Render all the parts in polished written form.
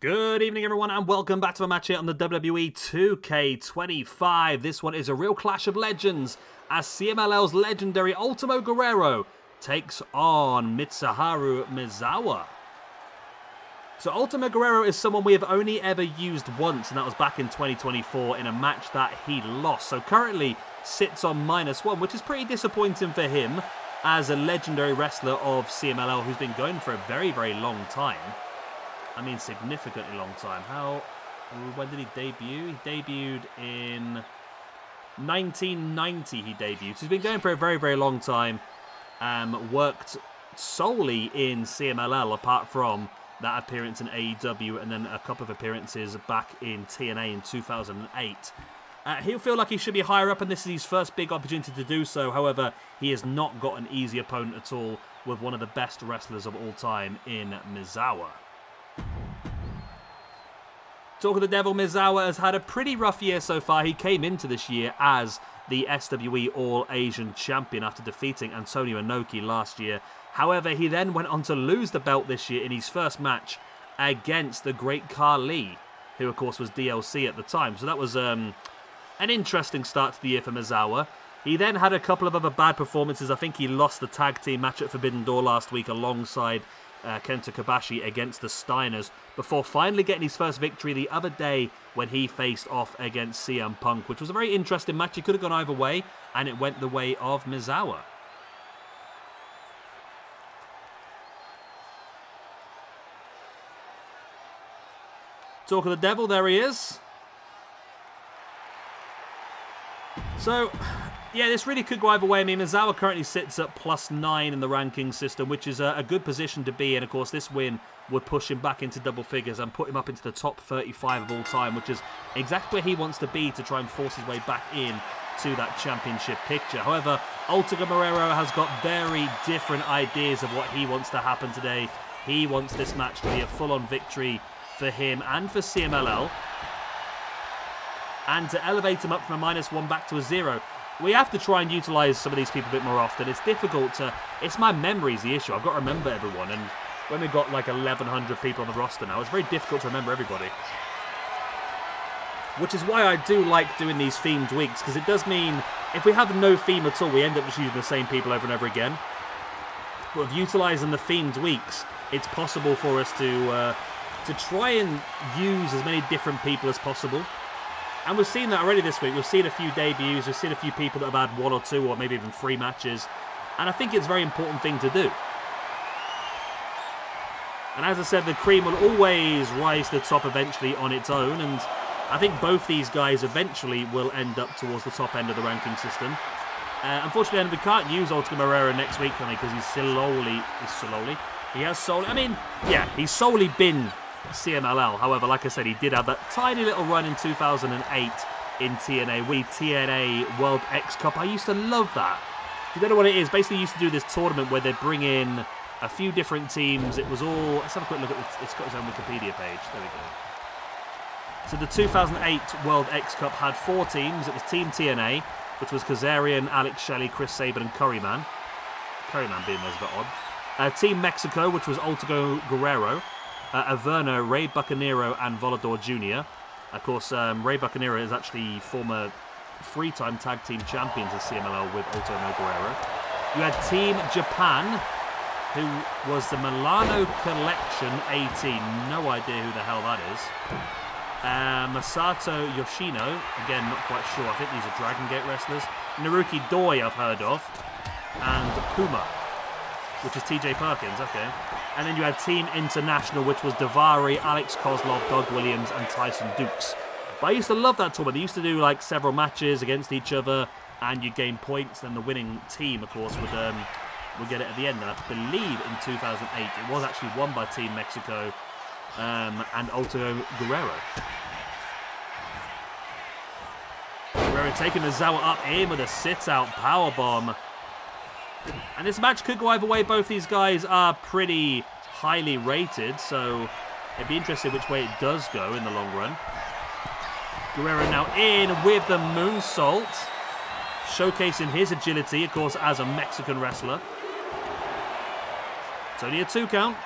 Good evening, everyone, and welcome back to a match here on the WWE 2K25. This one is a real clash of legends as CMLL's legendary Último Guerrero takes on Mitsuharu Misawa. So Último Guerrero is someone we have only ever used once, and that was back in 2024 in a match that he lost. So currently sits on -1, which is pretty disappointing for him as a legendary wrestler of CMLL who's been going for a very, very long time. I mean, significantly long time. When did he debut? He debuted in 1990, he debuted. So he's been going for a very, very long time. Worked solely in CMLL, apart from that appearance in AEW and then a couple of appearances back in TNA in 2008. He'll feel like he should be higher up, and this is his first big opportunity to do so. However, he has not got an easy opponent at all with one of the best wrestlers of all time in Misawa. Talk of the Devil, Misawa has had a pretty rough year so far. He came into this year as the SWE All-Asian Champion after defeating Antonio Inoki last year. However, he then went on to lose the belt this year in his first match against the Great Khali, who of course was DLC at the time. So that was an interesting start to the year for Misawa. He then had a couple of other bad performances. I think he lost the tag team match at Forbidden Door last week alongside Kenta Kobashi against the Steiners, before finally getting his first victory the other day when he faced off against CM Punk, which was a very interesting match. It could have gone either way, and it went the way of Misawa. Talk of the Devil, there he is. So, yeah, this really could go either way. I mean, Misawa currently sits at +9 in the ranking system, which is a good position to be in. Of course, this win would push him back into double figures and put him up into the top 35 of all time, which is exactly where he wants to be to try and force his way back in to that championship picture. However, Último Guerrero has got very different ideas of what he wants to happen today. He wants this match to be a full-on victory for him and for CMLL, and to elevate him up from a -1 back to a 0. We have to try and utilise some of these people a bit more often. It's difficult to... It's my memory's the issue. I've got to remember everyone. And when we've got like 1,100 people on the roster now, it's very difficult to remember everybody. Which is why I do like doing these themed weeks, because it does mean if we have no theme at all, we end up just using the same people over and over again. But with utilising the themed weeks, it's possible for us to try and use as many different people as possible. And we've seen that already this week. We've seen a few debuts. We've seen a few people that have had 1 or 2 or maybe even 3 matches. And I think it's a very important thing to do. And as I said, the cream will always rise to the top eventually on its own. And I think both these guys eventually will end up towards the top end of the ranking system. Unfortunately, we can't use Último Guerrero next week, because he's solely been CMLL. However, like I said, he did have that tiny little run in 2008 in TNA. TNA World X Cup. I used to love that. If you don't know what it is, basically you used to do this tournament where they bring in a few different teams. It was all... Let's have a quick look at it. It's got his own Wikipedia page. There we go. So the 2008 World X Cup had 4 teams. It was Team TNA, which was Kazarian, Alex Shelley, Chris Sabin, and Curryman. Curryman being there's a bit odd. Team Mexico, which was Último Guerrero, Averna, Ray Bucanero, and Volador Jr. Of course, Ray Bucanero is actually former 3-time tag team champions of CMLL with Último Guerrero. You had Team Japan, who was the Milano Collection 18. No idea who the hell that is. Masato Yoshino, again, not quite sure. I think these are Dragon Gate wrestlers. Naruki Doi, I've heard of. And Puma, which is TJ Perkins, okay. And then you had Team International, which was Davari, Alex Kozlov, Doug Williams, and Tyson Dukes. But I used to love that tournament. They used to do like several matches against each other, and you gain points. Then the winning team, of course, would get it at the end. And I believe in 2008, it was actually won by Team Mexico and Último Guerrero. Guerrero taking Misawa up in with a sit-out powerbomb. And this match could go either way. Both these guys are pretty highly rated, so it'd be interesting which way it does go in the long run. Guerrero now in with the moonsault, showcasing his agility, of course, as a Mexican wrestler. It's only a 2 count.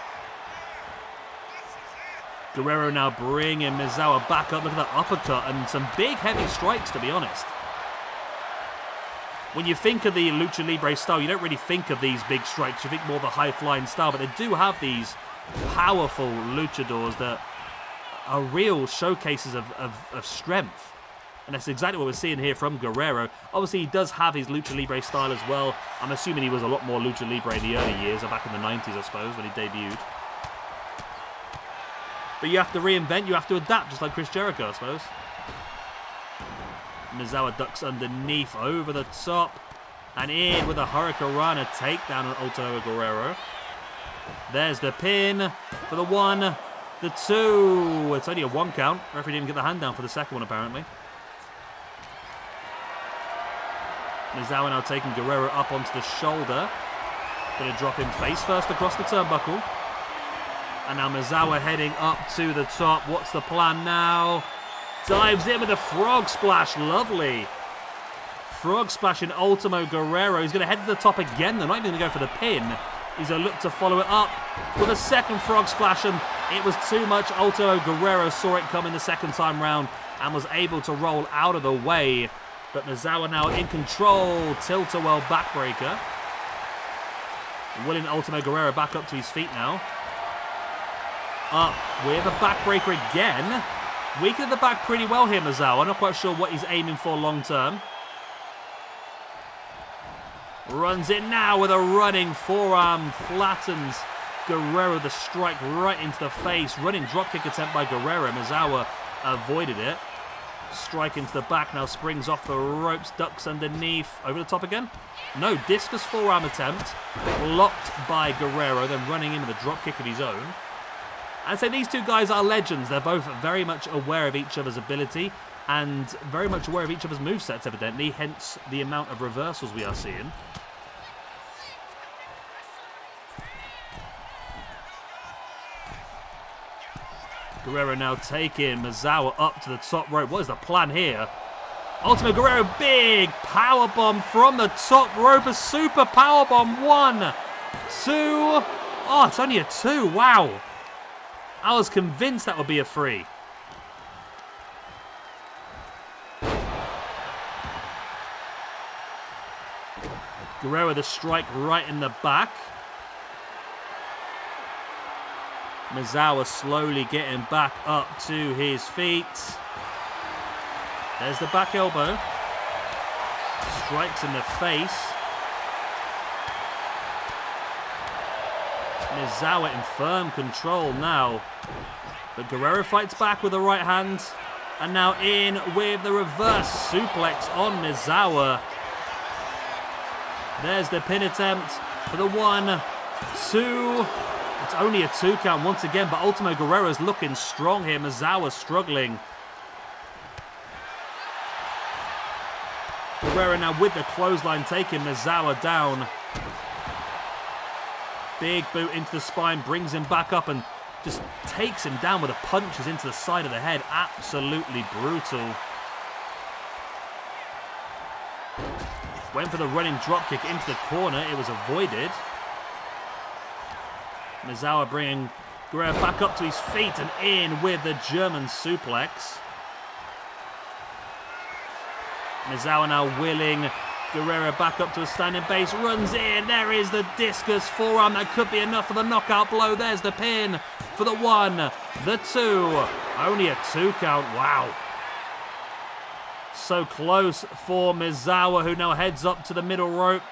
Guerrero now bringing Misawa back up. Look at that uppercut and some big heavy strikes, to be honest. When you think of the Lucha Libre style, you don't really think of these big strikes. You think more of a high-flying style, but they do have these powerful luchadors that are real showcases of strength. And that's exactly what we're seeing here from Guerrero. Obviously, he does have his Lucha Libre style as well. I'm assuming he was a lot more Lucha Libre in the early years, or back in the 90s, I suppose, when he debuted. But you have to reinvent, you have to adapt, just like Chris Jericho, I suppose. Misawa ducks underneath, over the top, and in with a Hurricanrana takedown on Último Guerrero. There's the pin for the 1, the 2. It's only a 1 count. Referee didn't get the hand down for the second one, apparently. Misawa now taking Guerrero up onto the shoulder. Going to drop him face first across the turnbuckle. And now Misawa heading up to the top. What's the plan now? Dives in with a frog splash. Lovely. Frog splash in Último Guerrero. He's going to head to the top again. They're not even going to go for the pin. He's going to look to follow it up with a second frog splash. And it was too much. Último Guerrero saw it coming the second time round and was able to roll out of the way. But Misawa now in control. Tilt-a-whirl backbreaker. Willing Último Guerrero back up to his feet now. Up with a backbreaker again. Weakened the back pretty well here, Misawa. I'm not quite sure what he's aiming for long term. Runs it now with a running forearm. Flattens Guerrero, the strike right into the face. Running dropkick attempt by Guerrero. Misawa avoided it. Strike into the back, now springs off the ropes, ducks underneath. Over the top again? No, discus forearm attempt. Blocked by Guerrero, then running in with a dropkick of his own. I'd say these two guys are legends. They're both very much aware of each other's ability and very much aware of each other's movesets, evidently, hence the amount of reversals we are seeing. Guerrero now taking Misawa up to the top rope. What is the plan here? Último Guerrero, big powerbomb from the top rope. A super powerbomb. 1, 2. Oh, it's only a 2. Wow. I was convinced that would be a 3. Guerrero with a strike right in the back. Misawa slowly getting back up to his feet. There's the back elbow. Strikes in the face. Misawa in firm control now. But Guerrero fights back with the right hand. And now in with the reverse suplex on Misawa. There's the pin attempt for the 1, 2. It's only a 2 count once again, but Último Guerrero's looking strong here. Misawa struggling. Guerrero now with the clothesline taking Misawa down. Big boot into the spine, brings him back up and just takes him down with the punches into the side of the head. Absolutely brutal. Went for the running dropkick into the corner. It was avoided. Misawa bringing Guerrero back up to his feet and in with the German suplex. Misawa now willing Guerrero back up to a standing base. Runs in. There is the discus forearm. That could be enough for the knockout blow. There's the pin for the 1, the 2. Only a 2 count. Wow. So close for Misawa, who now heads up to the middle rope.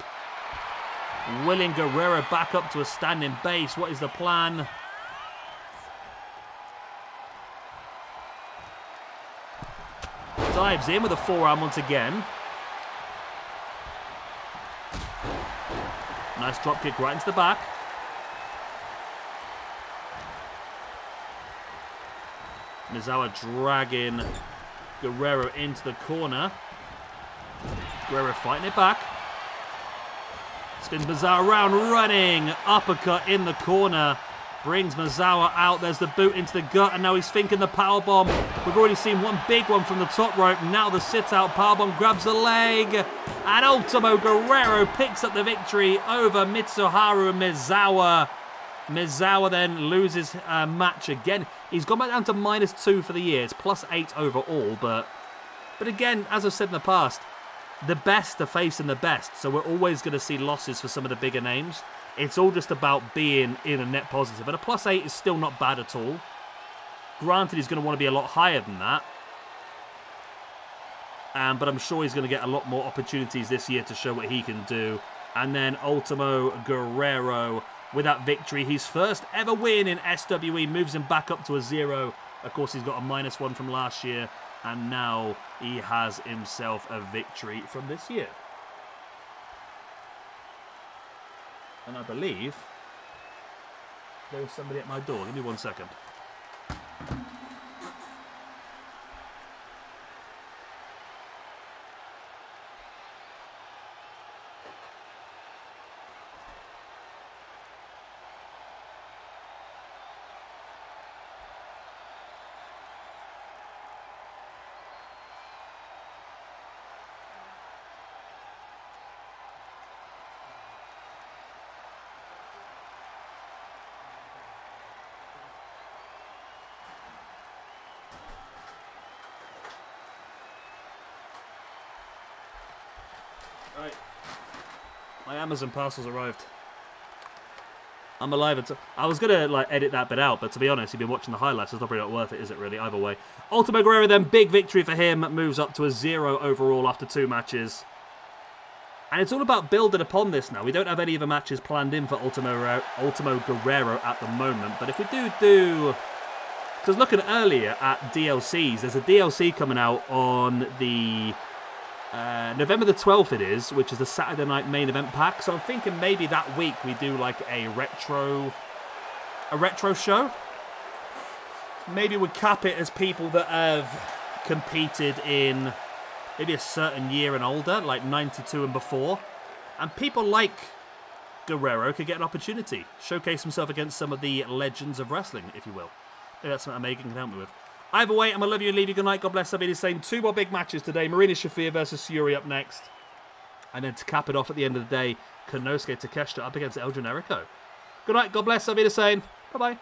Willing Guerrero back up to a standing base. What is the plan? Dives in with a forearm once again. Nice drop kick right into the back. Misawa dragging Guerrero into the corner. Guerrero fighting it back. Spins Misawa around, running. Uppercut in the corner. Brings Misawa out. There's the boot into the gut, and now he's thinking the powerbomb. We've already seen one big one from the top rope. Now the sit-out powerbomb grabs the leg. And Último Guerrero picks up the victory over Mitsuharu Misawa. Misawa then loses a match again. He's gone back down to -2 for the year. It's +8 overall, but again, as I've said in the past, the best are facing the best, so we're always going to see losses for some of the bigger names. It's all just about being in a net positive, and a +8 is still not bad at all. Granted, he's going to want to be a lot higher than that, but I'm sure he's going to get a lot more opportunities this year to show what he can do. And then Último Guerrero with that victory, his first ever win in SWE, moves him back up to a 0. Of course, he's got a -1 from last year, and now he has himself a victory from this year. And I believe there's somebody at my door. Give me 1 second. Right. My Amazon parcel's arrived. I'm alive. I was going to edit that bit out, but to be honest, you've been watching the highlights. It's probably not worth it, is it really? Either way. Último Guerrero then, big victory for him. Moves up to a 0 overall after 2 matches. And it's all about building upon this now. We don't have any other matches planned in for Último Guerrero at the moment. But if we do... Because looking earlier at DLCs, there's a DLC coming out on the... November the 12th it is, which is the Saturday night main event pack. So I'm thinking maybe that week we do like a retro show. Maybe we cap it as people that have competed in maybe a certain year and older, like 92 and before. And people like Guerrero could get an opportunity. Showcase himself against some of the legends of wrestling, if you will. Maybe that's something Megan can help me with. Either way, I'm going to love you and leave you. Good night. God bless. I'll be the same. 2 more big matches today. Marina Shafir versus Yuri up next. And then to cap it off at the end of the day, Konosuke Takeshita up against El Generico. Good night. God bless. I'll be the same. Bye-bye.